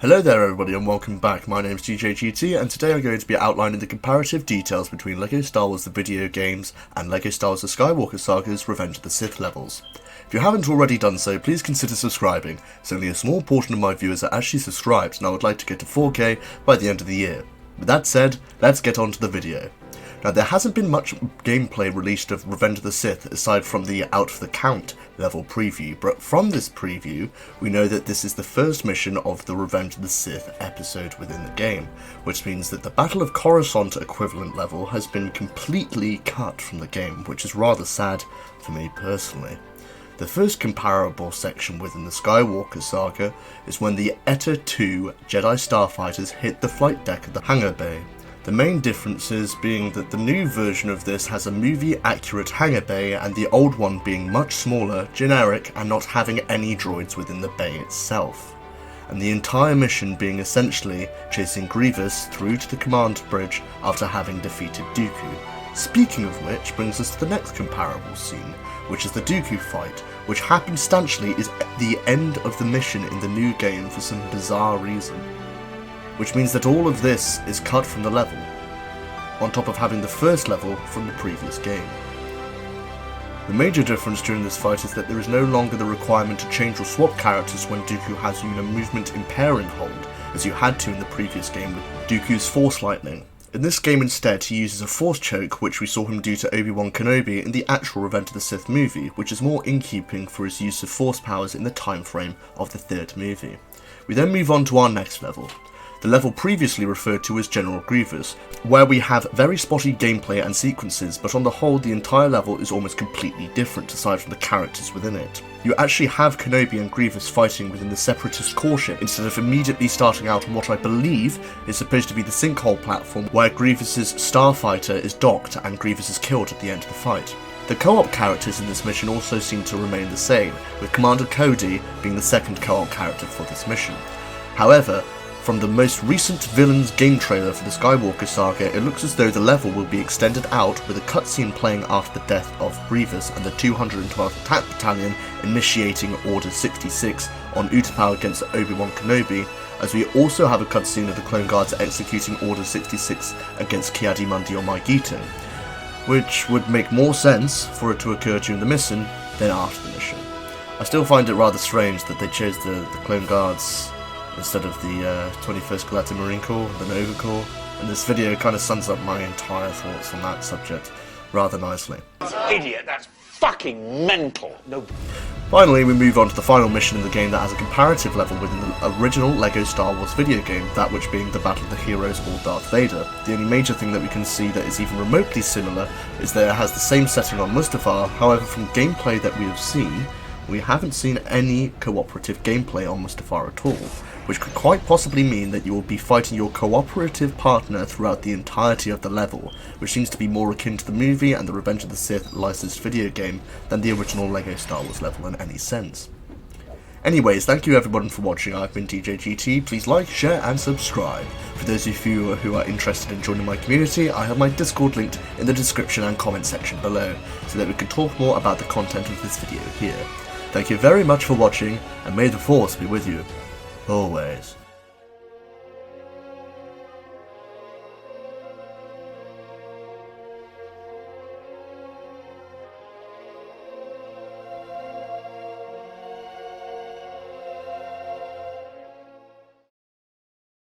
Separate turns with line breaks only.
Hello there everybody and welcome back. My name is DJGT and today I'm going to be outlining the comparative details between LEGO Star Wars the video games and LEGO Star Wars the Skywalker Saga's Revenge of the Sith levels. If you haven't already done so, please consider subscribing, as only a small portion of my viewers are actually subscribed and I would like to get to 4K by the end of the year. With that said, let's get on to the video. Now, there hasn't been much gameplay released of Revenge of the Sith aside from the Out for the Count level preview, but from this preview we know that this is the first mission of the Revenge of the Sith episode within the game, which means that the Battle of Coruscant equivalent level has been completely cut from the game, which is rather sad for me personally. The first comparable section within the Skywalker Saga is when the Eta II Jedi Starfighters hit the flight deck of the hangar bay. The main differences being that the new version of this has a movie-accurate hangar bay and the old one being much smaller, generic, and not having any droids within the bay itself. And the entire mission being essentially chasing Grievous through to the command bridge after having defeated Dooku. Speaking of which brings us to the next comparable scene, which is the Dooku fight, which happenstantially is the end of the mission in the new game for some bizarre reason. Which means that all of this is cut from the level, on top of having the first level from the previous game. The major difference during this fight is that there is no longer the requirement to change or swap characters when Dooku has you in a movement impairing hold, as you had to in the previous game with Dooku's Force Lightning. In this game instead he uses a Force Choke, which we saw him do to Obi-Wan Kenobi in the actual Revenge of the Sith movie, which is more in keeping for his use of Force powers in the time frame of the third movie. We then move on to our next level. The level previously referred to as General Grievous, where we have very spotty gameplay and sequences, but on the whole the entire level is almost completely different aside from the characters within it. You actually have Kenobi and Grievous fighting within the Separatist core ship instead of immediately starting out on what I believe is supposed to be the sinkhole platform where Grievous's starfighter is docked and Grievous is killed at the end of the fight. The co-op characters in this mission also seem to remain the same, with Commander Cody being the second co-op character for this mission. However, from the most recent Villains game trailer for the Skywalker Saga, it looks as though the level will be extended out with a cutscene playing after the death of Grievous and the 212th Attack Battalion initiating Order 66 on Utapau against Obi-Wan Kenobi, as we also have a cutscene of the Clone Guards executing Order 66 against Ki-Adi-Mundi or Mygeeto, which would make more sense for it to occur during the mission than after the mission. I still find it rather strange that they chose the Clone Guards instead of the 21st Galactic Marine Corps, the Nova Corps, and this video kind of sums up my entire thoughts on that subject rather nicely.
Idiot, that's fucking mental. No.
Finally, we move on to the final mission in the game that has a comparative level within the original LEGO Star Wars video game, that which being the Battle of the Heroes or Darth Vader. The only major thing that we can see that is even remotely similar is that it has the same setting on Mustafar. However, from gameplay that we have seen, we haven't seen any cooperative gameplay on Mustafar at all, which could quite possibly mean that you will be fighting your cooperative partner throughout the entirety of the level, which seems to be more akin to the movie and the Revenge of the Sith licensed video game than the original LEGO Star Wars level in any sense. Anyways, thank you everyone for watching. I've been DJGT. Please like, share and subscribe. For those of you who are interested in joining my community, I have my Discord linked in the description and comment section below, so that we can talk more about the content of this video here. Thank you very much for watching, and may the Force be with you always.